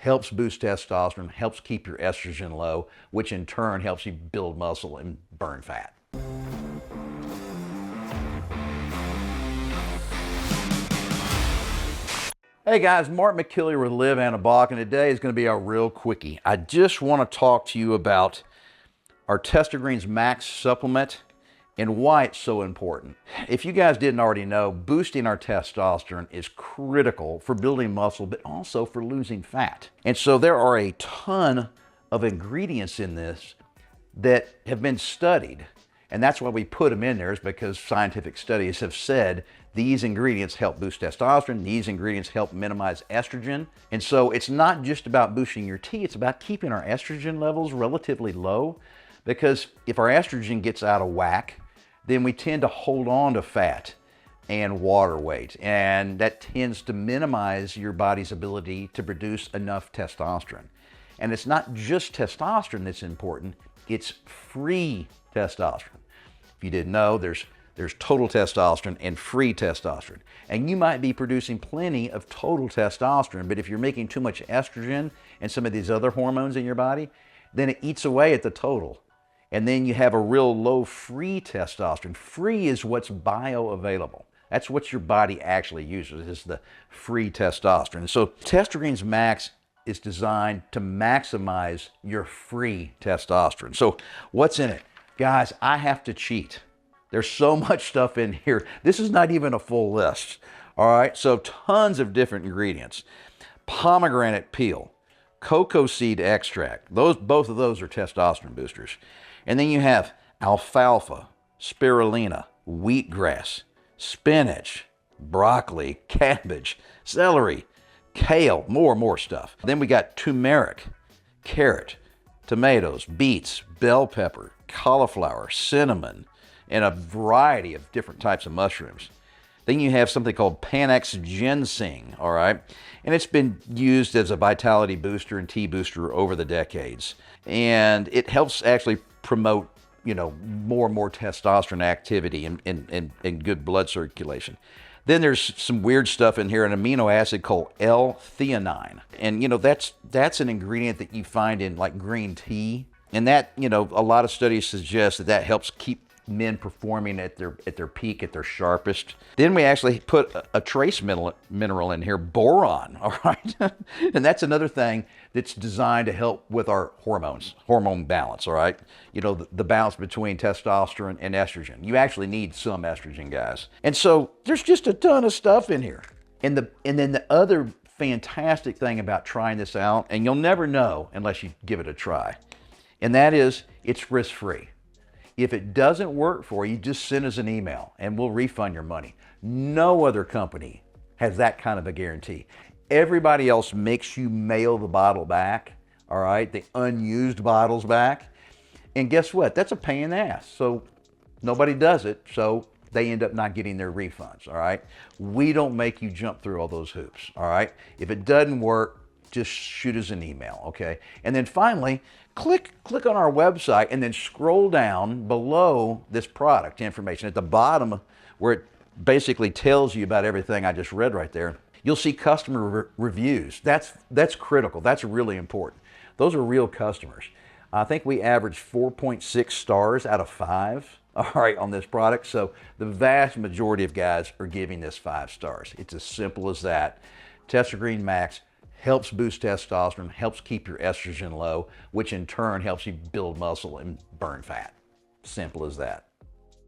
helps boost testosterone, helps keep your estrogen low, which in turn helps you build muscle and burn fat. Hey guys, Mark McKillier with Live Anabolic, and today is going to be a real quickie. I just want to talk to you about our TestoGreens Max supplement and why it's so important. If you guys didn't already know, boosting our testosterone is critical for building muscle, but also for losing fat. And so there are a ton of ingredients in this that have been studied. And that's why we put them in there, is because scientific studies have said these ingredients help boost testosterone, these ingredients help minimize estrogen. And so it's not just about boosting your T, it's about keeping our estrogen levels relatively low, because if our estrogen gets out of whack, then we tend to hold on to fat and water weight, and that tends to minimize your body's ability to produce enough testosterone. And it's not just testosterone that's important, it's free testosterone. If you didn't know, there's total testosterone and free testosterone. And you might be producing plenty of total testosterone, but if you're making too much estrogen and some of these other hormones in your body, then it eats away at the total. And then you have a real low free testosterone. Free is what's bioavailable. That's what your body actually uses, is the free testosterone. So TestoGreens Max is designed to maximize your free testosterone. So what's in it? Guys, I have to cheat. There's so much stuff in here. This is not even a full list. All right, so tons of different ingredients. Pomegranate peel, cocoa seed extract. Both of those are testosterone boosters. And then you have alfalfa, spirulina, wheatgrass, spinach, broccoli, cabbage, celery, kale, more stuff. Then we got turmeric, carrot, tomatoes, beets, bell pepper, cauliflower, cinnamon, and a variety of different types of mushrooms. Then you have something called Panax ginseng, all right? And it's been used as a vitality booster and T booster over the decades. And it helps actually promote, more and more testosterone activity and good blood circulation. Then there's some weird stuff in here, an amino acid called L-theanine. And, that's an ingredient that you find in like green tea. And that, a lot of studies suggest that helps keep men performing at their peak, at their sharpest. Then we actually put a trace mineral in here, boron, all right? And that's another thing that's designed to help with our hormone balance, all right? The balance between testosterone and estrogen. You actually need some estrogen, guys. And so there's just a ton of stuff in here. And then the other fantastic thing about trying this out, and you'll never know unless you give it a try, and that is it's risk-free. If it doesn't work for you, just send us an email and we'll refund your money. No other company has that kind of a guarantee. Everybody else makes you mail the bottle back, all right? The unused bottles back. And guess what? That's a pain in the ass. So nobody does it, so they end up not getting their refunds, all right? We don't make you jump through all those hoops, all right? If it doesn't work, just shoot us an email, okay? And then finally, click on our website and then scroll down below this product information at the bottom where it basically tells you about everything I just read right there. You'll see customer reviews. That's critical. That's really important. Those are real customers. I think we average 4.6 stars out of 5, all right, on this product. So the vast majority of guys are giving this 5 stars. It's as simple as that. TestoGreens Max helps boost testosterone, helps keep your estrogen low, which in turn helps you build muscle and burn fat. Simple as that.